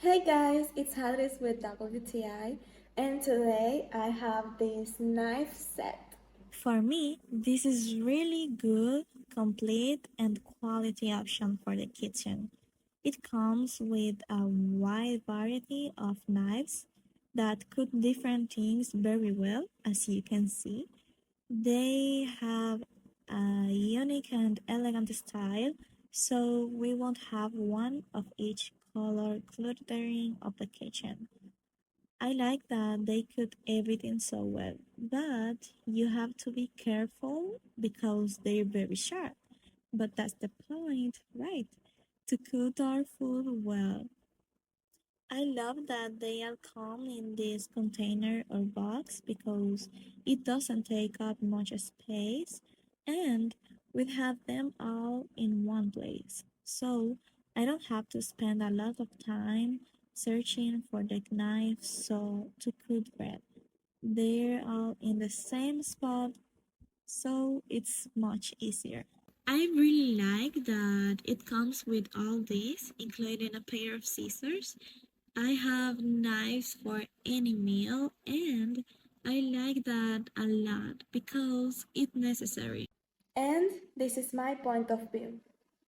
Hey guys, it's Alice with WTI, and today I have this knife set. For me, this is really good, complete, and quality option for the kitchen. It comes with a wide variety of knives that cook different things very well, as you can see. They have a unique and elegant style, so we won't have one of each color cluttering up the kitchen. I like that they cook everything so well, but you have to be careful because they're very sharp. But that's the point, right? To cook our food well. I love that they are come in this container or box because it doesn't take up much space and we have them all in one place. So I don't have to spend a lot of time searching for the knives so to cook bread. They're all in the same spot, so it's much easier. I really like that it comes with all this, including a pair of scissors. I have knives for any meal and I like that a lot because it's necessary. And this is my point of view.